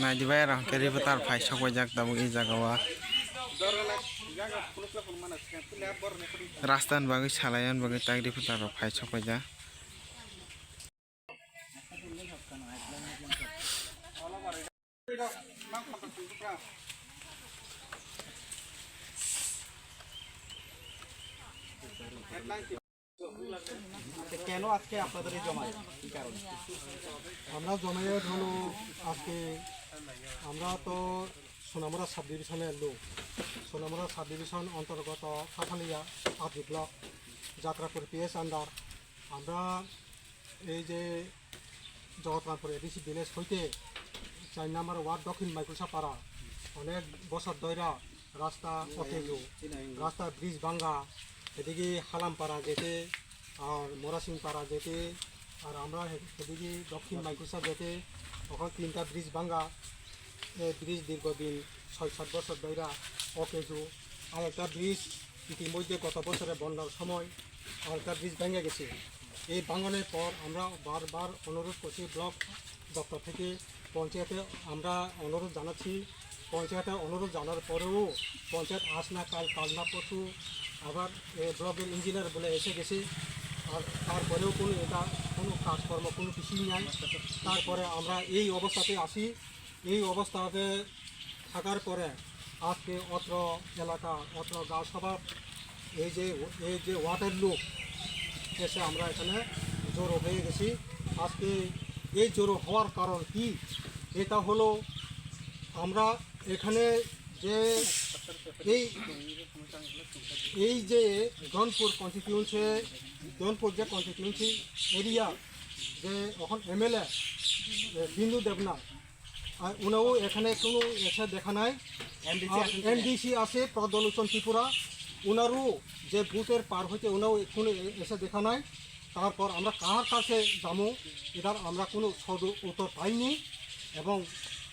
Najibai orang kiri putar fai sokoi jak tabu i jagawa rastan bagi salayan bagi tagri putar fai sokoi ja কেন আজকে আপনাদের এই জমায়েত কি কারণে আমরা জমায়েত হলো আজকে আমরা তো সোনামুড়া সাব ডিভিশনের লোক সোনামুড়া সাব ডিভিশন অন্তর্গত কাঠালিয়া আদি ব্লক যাত্রাপুর পিএস আন্ডার আমরা এই যে জগৎরামপুর এডিসি ভিলেজ হইতে 4 নম্বর ওয়ার্ড দক্ষিণ মাইকুসাপাড়া অনেক বছর ধরে রাস্তা অকেজ রাস্তা ব্রিজ ভাঙ্গা এদিকে হালামপাড়া যেতে আর মোরাসিংপাড়া যেতে আর আমরা এদিকে দক্ষিণ মাইকুসা যেতে ওখানে 3টা ব্রিজ ভাঙ্গা এই ব্রিজ দীর্ঘদিন 6-7 বছর ধরে অকেজু আর একটা ব্রিজ ইতিমধ্যে গত বছরে বন্যার সময় আর একটা ব্রিজ ভেঙে গেছে এই ভাঙনের পর আমরা বারবার অনুরোধ করছি ব্লক দপ্তর থেকে পঞ্চায়েতে আমরা অনুরোধ জানাচ্ছি পঞ্চায়েতে অনুরোধ জানার পরেও পঞ্চায়েত আজ না কাল না পরশু আবার ব্লকের ইঞ্জিনিয়ার বলে এসে গেছে আর তারপরেও কোনো কাজকর্ম কোনো কিছুই নাই তারপরে আমরা এই অবস্থাতে আসি এই অবস্থাতে থাকার পরে আজকে অত্র এলাকা অত্র গাঁওসভা এই যে ওয়ার্ডের লোক এসে আমরা এখানে জড়ো হয়ে গেছি আজকে এই জড়ো হওয়ার কারণ কি এটা হলো আমরা এখানে যে এই যে জনপুর যে কনস্টিটিউন্সি এরিয়া যে এখন এমএলএ বিন্দু দেবনাথ আর উনিও এখানে কোনো এসে দেখা নাই এমডিসি আছে প্রদলোচন ত্রিপুরা উনারও যে বুথের পার হইতে উনিও কোনো এসে দেখা নাই তারপর আমরা কার কাছে যাবো এটার আমরা কোনো উত্তর পাইনি এবং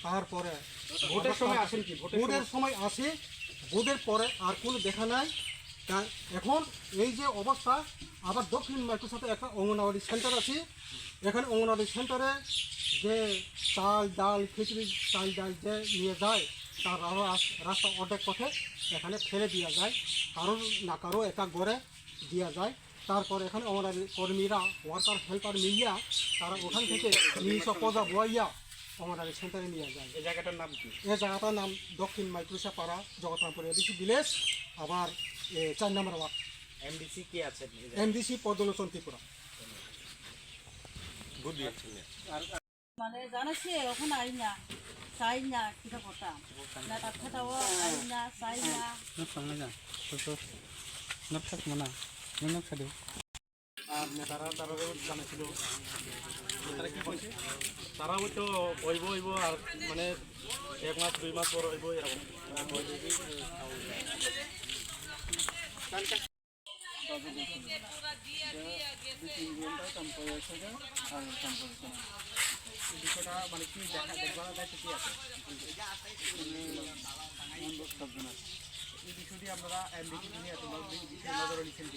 তারপরে ভোটের সময় আসেন কি ভোটের সময় আসে ভোটের পরে আর কোনো দেখা নাই তা এখন এই যে অবস্থা আবার দক্ষিণ মাইকুসাতে একটা অঙ্গনওয়াড়ি সেন্টার আছে এখানে অঙ্গনওয়াড়ি সেন্টারে যে চাল ডাল খিচুড়ি চাল ডাল যে নিয়ে যায় তার রাস্তা অর্ধেক পথে এখানে ফেলে দেওয়া যায় কারোর না কারো একা গড়ে দেওয়া যায় তারপর এখানে অঙ্গনওয়াড়ি কর্মীরা ওয়ার্কার হেল্পার মিলিয়া তারা ওখান থেকে 300 পজা বইয়া অঙ্গনওয়াড়ি সেন্টারে নিয়ে যায় এই জায়গাটার নাম কি এই জায়গাটার নাম দক্ষিণ মাইকুসাপাড়া জগৎরামপুর এডিসি ভিলেজ আবার 4 নম্বর ওয়ার্ড এমডিসি কি আছে এমডিসি পদলোচন ত্রিপুরা মানে জানাচ্ছি এখন আই না চাই না কিটা কথা না তার কথাও আই না চাই না আর নেতারা জানাছিল নেতারা কি বলছে তারা হয়তো হইব আর মানে 1 মাস 2 মাস পর হইব এরকম বিষয়টা মানে কি দেখবার দায়িত্ব কি আছে এই বিষয়টি আপনারা এমডিসি নিয়ে নজরে নিচ্ছেন কি